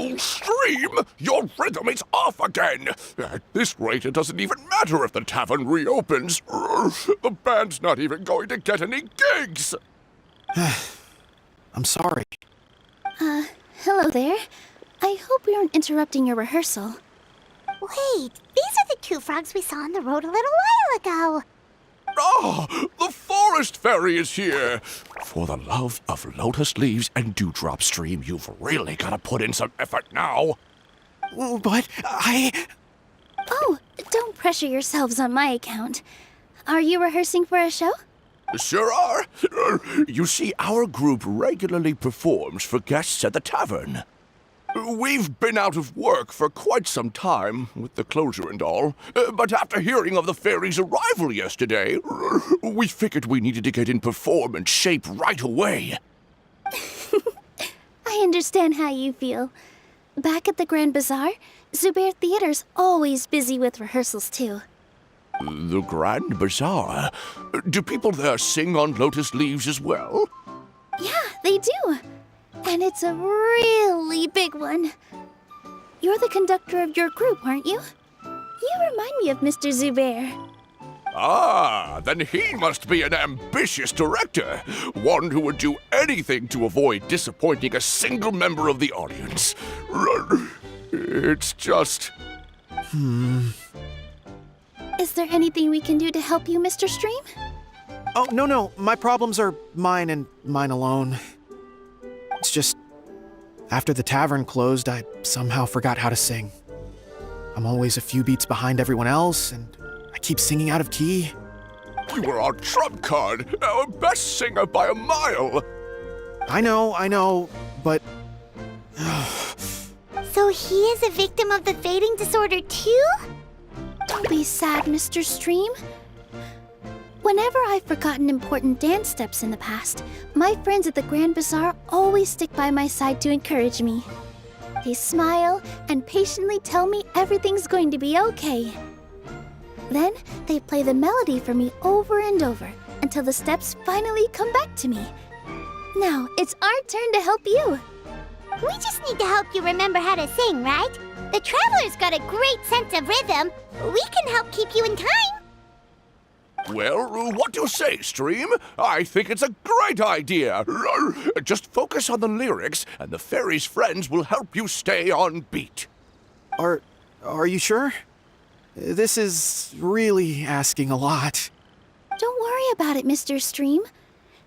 Oh, Stream! Your rhythm is off again! At this rate, it doesn't even matter if the tavern reopens. The band's not even going to get any gigs! I'm sorry. Hello there. I hope we aren't interrupting your rehearsal. Wait, these are the two frogs we saw on the road a little while ago. Ah, the forest fairy is here! For the love of lotus leaves and dewdrop, Stream, you've really got to put in some effort now. But Oh, don't pressure yourselves on my account. Are you rehearsing for a show? Sure are. You see, our group regularly performs for guests at the tavern. We've been out of work for quite some time, with the closure and all, but after hearing of the fairy's arrival yesterday, we figured we needed to get in performance shape right away. I understand how you feel. Back at the Grand Bazaar, Zubair Theater's always busy with rehearsals too. The Grand Bazaar? Do people there sing on lotus leaves as well? Yeah, they do. And it's a really big one. You're the conductor of your group, aren't you? You remind me of Mr. Zubair. Ah, then he must be an ambitious director. One who would do anything to avoid disappointing a single member of the audience. It's just... Is there anything we can do to help you, Mr. Stream? Oh, no. My problems are mine and mine alone. It's just, after the tavern closed, I somehow forgot how to sing. I'm always a few beats behind everyone else, and I keep singing out of key. You were our trump card, our best singer by a mile. I know, but... So he is a victim of the fading disorder too? Don't be sad, Mr. Stream. Whenever I've forgotten important dance steps in the past, my friends at the Grand Bazaar always stick by my side to encourage me. They smile and patiently tell me everything's going to be okay. Then they play the melody for me over and over until the steps finally come back to me. Now it's our turn to help you. We just need to help you remember how to sing, right? The Traveler's got a great sense of rhythm. We can help keep you in time. Well, what do you say, Stream? I think it's a great idea. Just focus on the lyrics, and the fairy's friends will help you stay on beat. Are you sure? This is really asking a lot. Don't worry about it, Mr. Stream.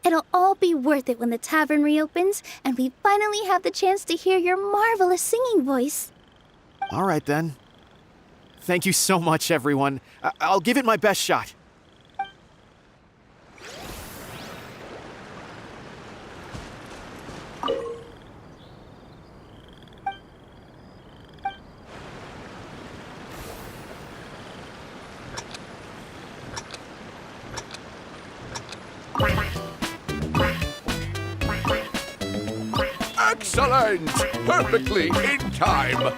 It'll all be worth it when the tavern reopens and we finally have the chance to hear your marvelous singing voice. All right, then. Thank you so much, everyone. I'll give it my best shot. Excellent! Perfectly in time!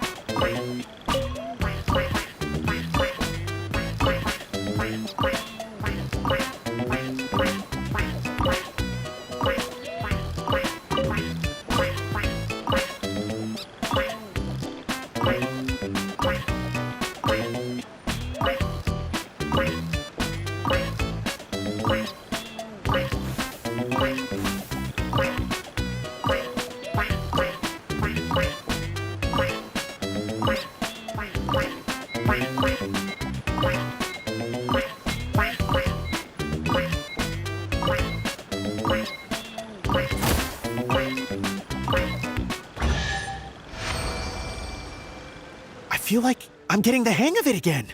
I feel like I'm getting the hang of it again.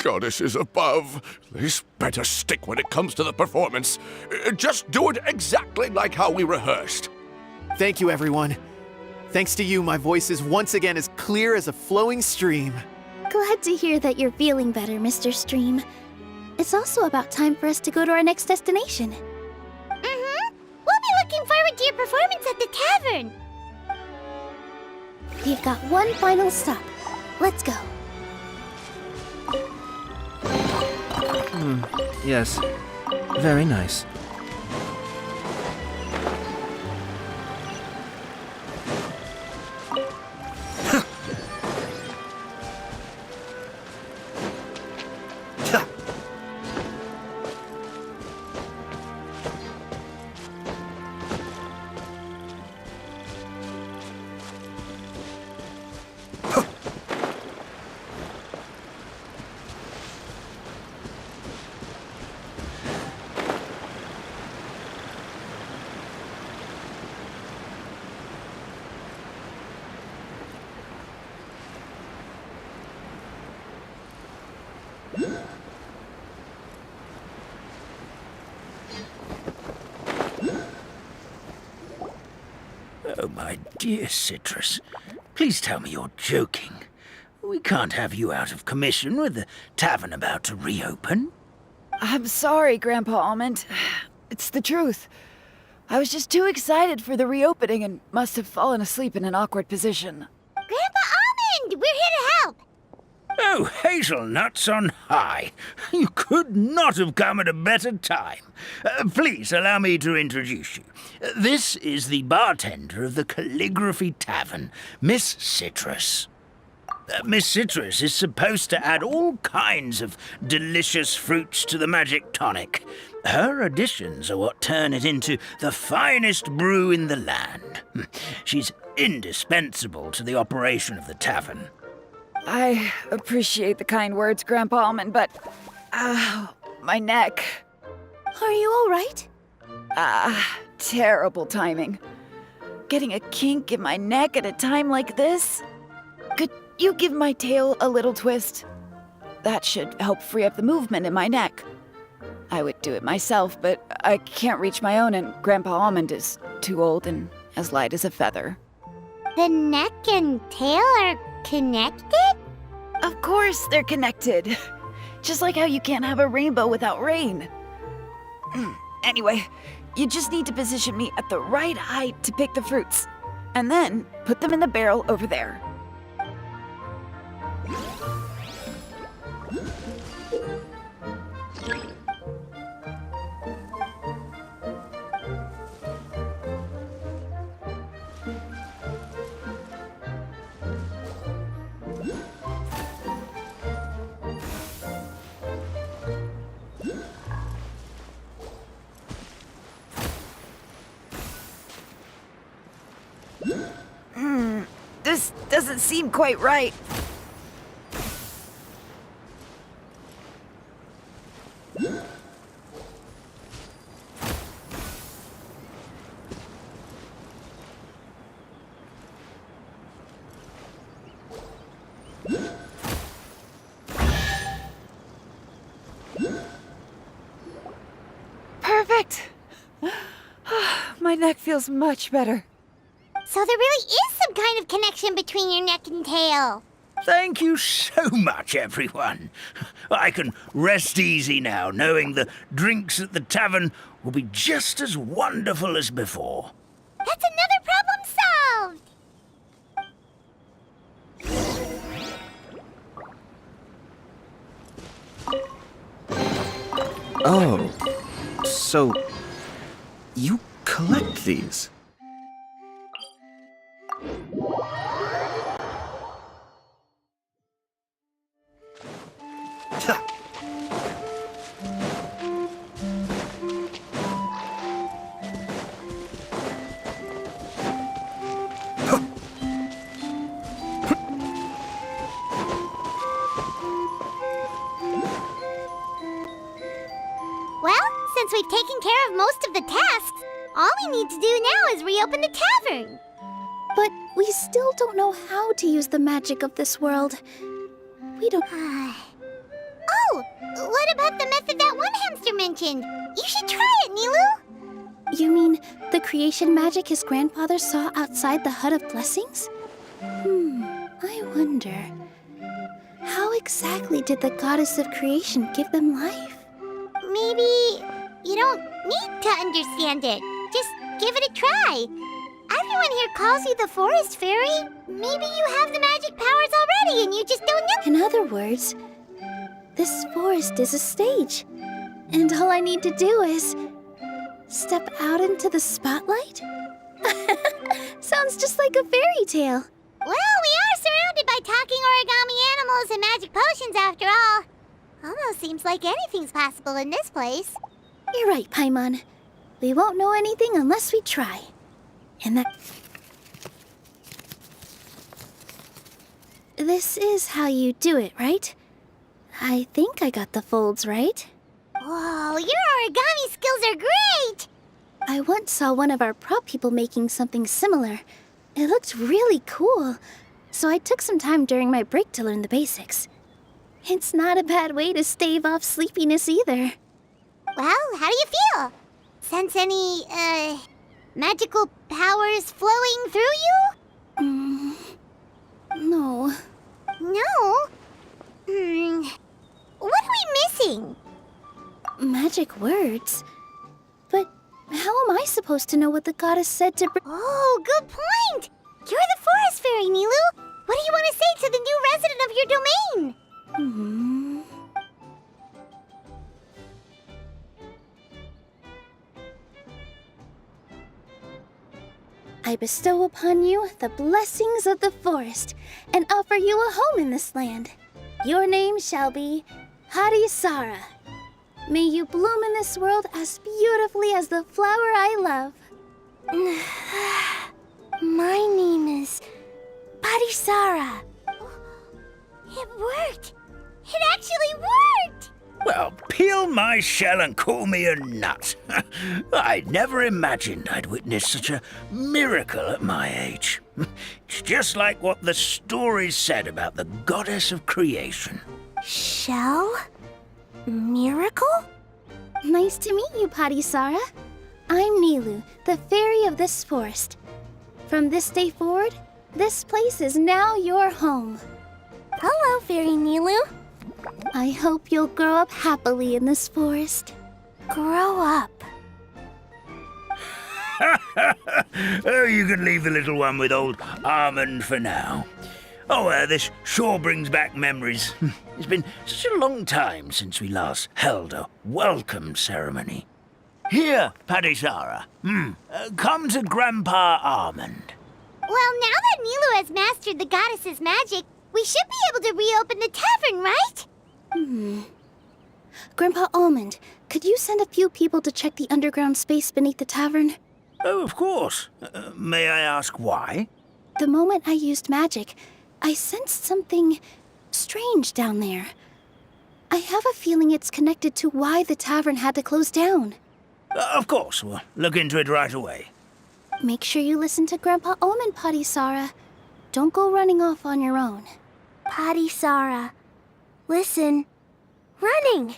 Goddesses above, this better stick when it comes to the performance. Just do it exactly like how we rehearsed. Thank you, everyone. Thanks to you, my voice is once again as clear as a flowing stream. Glad to hear that you're feeling better, Mr. Stream. It's also about time for us to go to our next destination. Mm-hmm. We'll be looking forward to your performance at the tavern. We've got one final stop. Let's go. Yes. Very nice. my dear Citrus. Please tell me you're joking. We can't have you out of commission with the tavern about to reopen. I'm sorry, Grandpa Almond. It's the truth. I was just too excited for the reopening and must have fallen asleep in an awkward position. Grandpa Almond, we're here to help. Oh, hazelnuts on high. You could not have come at a better time. Please allow me to introduce you. This is the bartender of the Calligraphy Tavern, Miss Citrus. Miss Citrus is supposed to add all kinds of delicious fruits to the magic tonic. Her additions are what turn it into the finest brew in the land. She's indispensable to the operation of the tavern. I appreciate the kind words, Grandpa Almond, but... my neck. Are you all right? Terrible timing. Getting a kink in my neck at a time like this? Could you give my tail a little twist? That should help free up the movement in my neck. I would do it myself, but I can't reach my own, and Grandpa Almond is too old and as light as a feather. The neck and tail are connected? Of course they're connected. Just like how you can't have a rainbow without rain. Anyway, you just need to position me at the right height to pick the fruits, and then put them in the barrel over there. This doesn't seem quite right. Perfect! My neck feels much better. So there really is some kind of connection between your neck and tail. Thank you so much, everyone. I can rest easy now, knowing the drinks at the tavern will be just as wonderful as before. That's another problem solved. Oh, so you collect these? Well, since we've taken care of most of the tasks, all we need to do now is reopen the tavern. But we still don't know how to use the magic of this world. We don't... Oh, what about the method that one hamster mentioned? You should try it, Nilu. You mean the creation magic his grandfather saw outside the Hut of Blessings? I wonder... How exactly did the goddess of creation give them life? Maybe you don't need to understand it. Just give it a try. Everyone here calls you the Forest Fairy. Maybe you have the magic powers already and you just don't know. In other words, this forest is a stage. And all I need to do is... step out into the spotlight? Sounds just like a fairy tale. Well, we are surrounded by talking origami animals and magic potions after all. Almost seems like anything's possible in this place. You're right, Paimon. We won't know anything unless we try. And that... This is how you do it, right? I think I got the folds right. Whoa, your origami skills are great! I once saw one of our prop people making something similar. It looked really cool, so I took some time during my break to learn the basics. It's not a bad way to stave off sleepiness either. Well, how do you feel? Sense any, magical powers flowing through you? No. No? What are we missing? Magic words? But how am I supposed to know what the goddess said to Oh, good point! You're the forest fairy, Nilu! What do you want to say to the new resident of your domain? I bestow upon you the blessings of the forest and offer you a home in this land. Your name shall be Hadisara. May you bloom in this world as beautifully as the flower I love. My name is Hadisara. It worked! It actually worked! Well, peel my shell and call me a nut. I'd never imagined I'd witness such a miracle at my age. It's just like what the stories said about the goddess of creation. Shell? Miracle? Nice to meet you, Hadisara. I'm Nilu, the fairy of this forest. From this day forward, this place is now your home. Hello, Fairy Nilu. I hope you'll grow up happily in this forest. Grow up. Oh, you can leave the little one with old Almond for now. Oh, this sure brings back memories. It's been such a long time since we last held a welcome ceremony. Here, Hadisara. Come to Grandpa Almond. Well, now that Nilu has mastered the goddess's magic, we should be able to reopen the tavern, right? Grandpa Almond, could you send a few people to check the underground space beneath the tavern? Oh, of course. May I ask why? The moment I used magic, I sensed something strange down there. I have a feeling it's connected to why the tavern had to close down. Of course. We'll look into it right away. Make sure you listen to Grandpa Almond, Hadisara. Don't go running off on your own. Hadisara, listen. Running!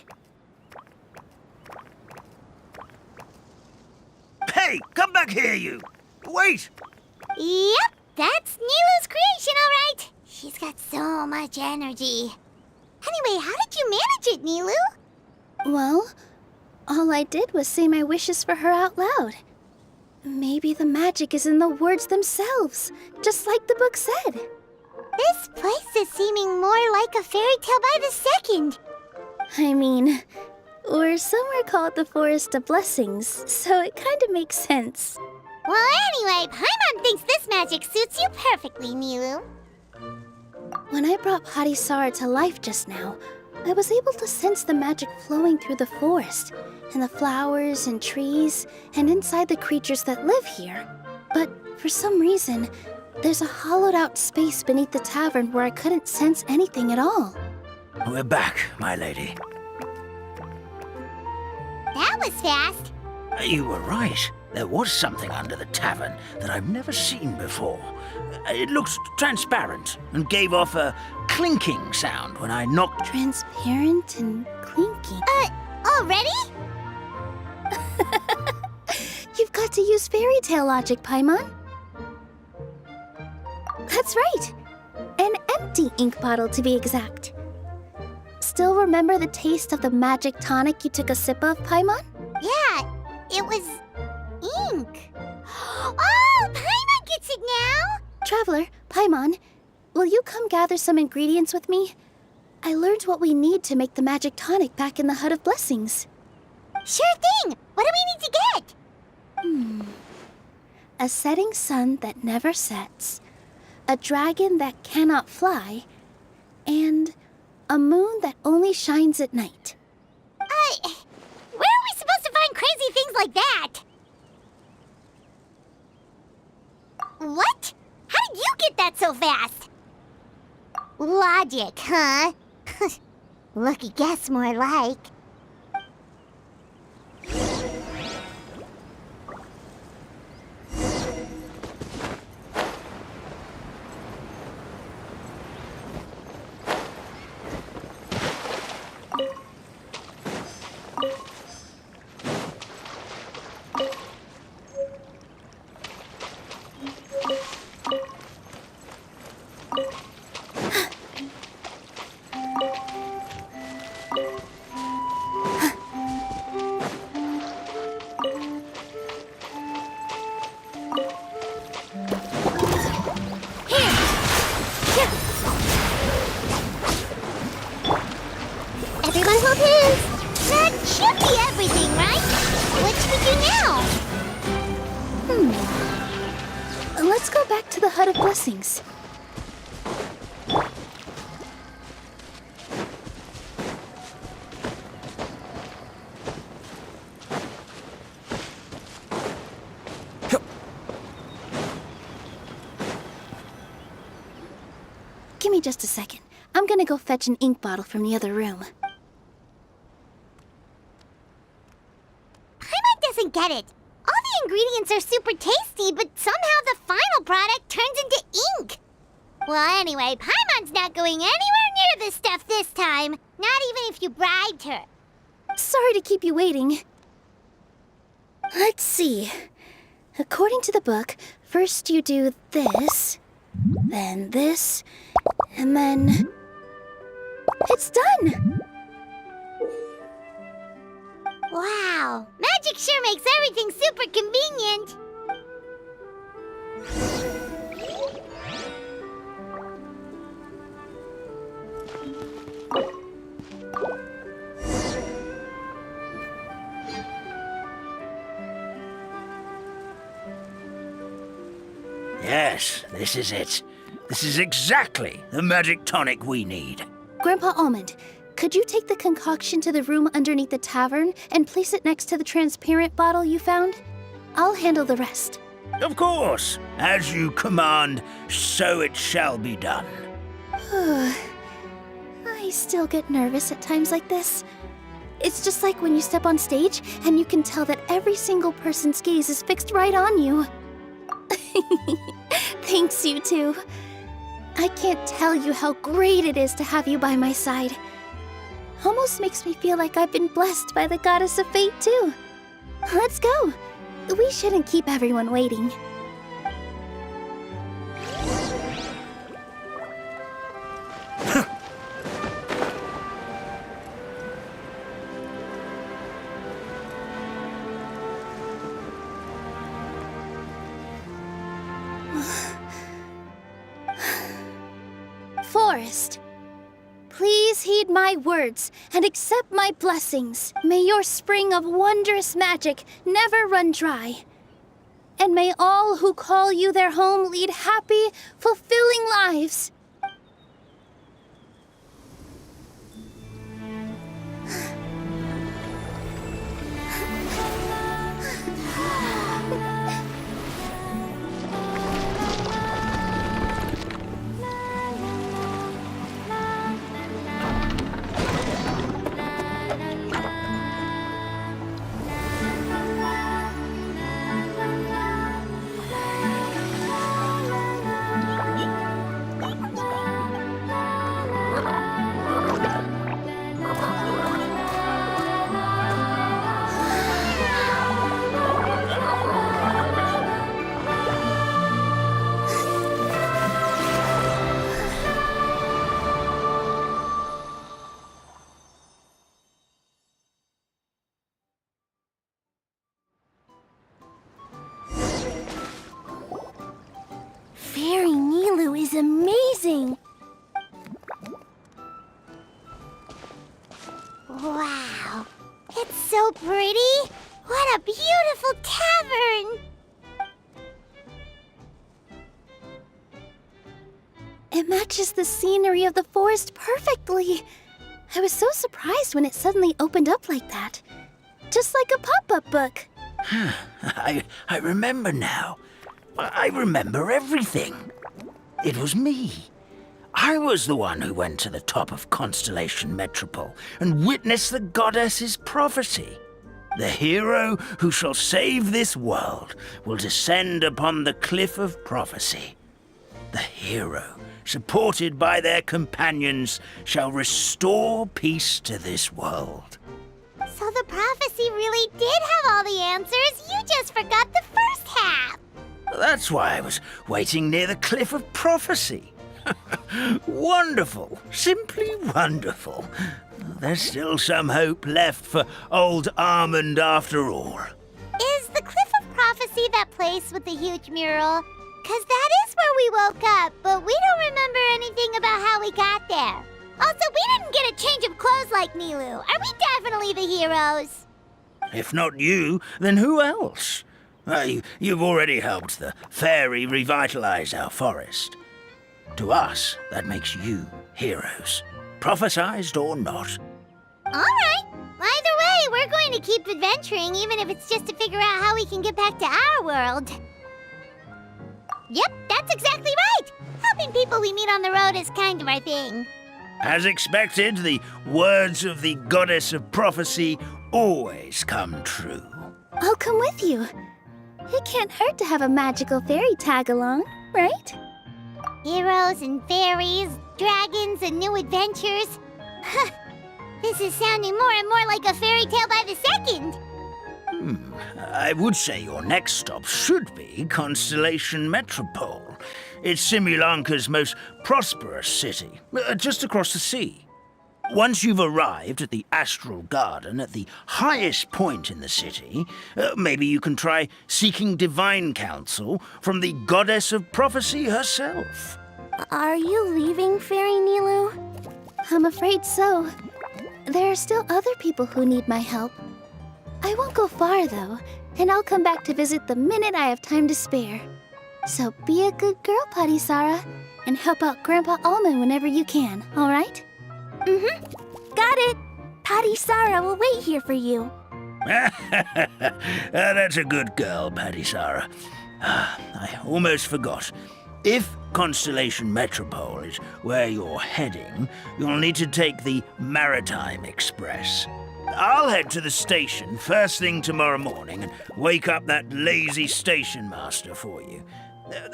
Hey, come back here, you! Wait! Yep, that's Nilu's creation, all right. She's got so much energy. Anyway, how did you manage it, Nilu? Well, all I did was say my wishes for her out loud. Maybe the magic is in the words themselves, just like the book said. This place is seeming more like a fairy tale by the second. I mean, or somewhere called the Forest of Blessings, so it kind of makes sense. Well, anyway, Paimon thinks this magic suits you perfectly, Nilu. When I brought Hadisara to life just now, I was able to sense the magic flowing through the forest, and the flowers and trees, and inside the creatures that live here. But for some reason, there's a hollowed-out space beneath the tavern where I couldn't sense anything at all. We're back, my lady. That was fast. You were right. There was something under the tavern that I've never seen before. It looked transparent and gave off a clinking sound when I knocked. Transparent and clinking. Already? You've got to use fairy tale logic, Paimon. That's right. An empty ink bottle, to be exact. Still remember the taste of the magic tonic you took a sip of, Paimon? Yeah, it was ink. Oh, Paimon gets it now! Traveler, Paimon, will you come gather some ingredients with me? I learned what we need to make the magic tonic back in the Hut of Blessings. Sure thing! What do we need to get? A setting sun that never sets, a dragon that cannot fly, and a moon that only shines at night. Where are we supposed to find crazy things like that? What? How did you get that so fast? Logic, huh? Lucky guess, more like. blessings. Give me just a second. I'm gonna go fetch an ink bottle from the other room. Paimon doesn't get it. All the ingredients are super tasty, but somehow the final product turns into ink. Well, anyway, Paimon's not going anywhere near this stuff this time. Not even if you bribed her. Sorry to keep you waiting. Let's see. According to the book, first you do this, then this, and then... It's done! Wow, magic sure makes everything super convenient. Yes, this is it. This is exactly the magic tonic we need. Grandpa Almond, could you take the concoction to the room underneath the tavern and place it next to the transparent bottle you found? I'll handle the rest. Of course. As you command, so it shall be done. I still get nervous at times like this. It's just like when you step on stage and you can tell that every single person's gaze is fixed right on you. Thanks, you two. I can't tell you how great it is to have you by my side. Almost makes me feel like I've been blessed by the goddess of fate, too. Let's go. We shouldn't keep everyone waiting. Forest, please heed my words and accept my blessings. May your spring of wondrous magic never run dry. And may all who call you their home lead happy, fulfilling lives. Fairy Nilu is amazing! Wow, it's so pretty! What a beautiful tavern! It matches the scenery of the forest perfectly. I was so surprised when it suddenly opened up like that. Just like a pop-up book. I remember now. I remember everything. It was me. I was the one who went to the top of Constellation Metropole and witnessed the goddess's prophecy. The hero who shall save this world will descend upon the cliff of prophecy. The hero, supported by their companions, shall restore peace to this world. So the prophecy really did have all the answers. You just forgot the first half. That's why I was waiting near the cliff of prophecy. Wonderful, simply wonderful. There's still some hope left for old Almond after all. Is the Cliff of Prophecy that place with the huge mural? 'Cause that is where we woke up, but we don't remember anything about how we got there. Also, we didn't get a change of clothes like Nilu. Are we definitely the heroes? If not you, then who else? You've already helped the fairy revitalize our forest. To us, that makes you heroes, prophesized or not. All right. Either way, we're going to keep adventuring, even if it's just to figure out how we can get back to our world. Yep, that's exactly right. Helping people we meet on the road is kind of our thing. As expected, the words of the goddess of prophecy always come true. I'll come with you. It can't hurt to have a magical fairy tag along, right? Heroes and fairies, dragons and new adventures. This is sounding more and more like a fairy tale by the second. I would say your next stop should be Constellation Metropole. It's Simulanka's most prosperous city, just across the sea. Once you've arrived at the Astral Garden at the highest point in the city, maybe you can try seeking divine counsel from the goddess of prophecy herself. Are you leaving, Fairy Nilu? I'm afraid so. There are still other people who need my help. I won't go far, though, and I'll come back to visit the minute I have time to spare. So be a good girl, Patisara, and help out Grandpa Almond whenever you can, all right? Mm-hmm. Got it. Patisara will wait here for you. That's a good girl, Patisara. I almost forgot. If Constellation Metropole is where you're heading, you'll need to take the Maritime Express. I'll head to the station first thing tomorrow morning and wake up that lazy station master for you.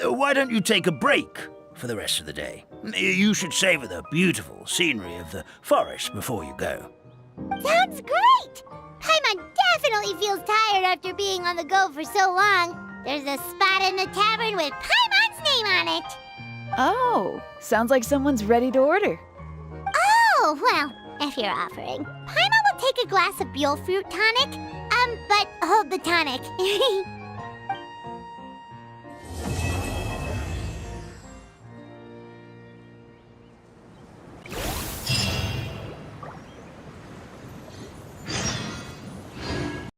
Why don't you take a break for the rest of the day? You should savor the beautiful scenery of the forest before you go. Sounds great! Paimon definitely feels tired after being on the go for so long. There's a spot in the tavern with Paimon's name on it. Oh, sounds like someone's ready to order. Oh, well, if you're offering. Paimon will take a glass of Buell fruit tonic. But hold the tonic.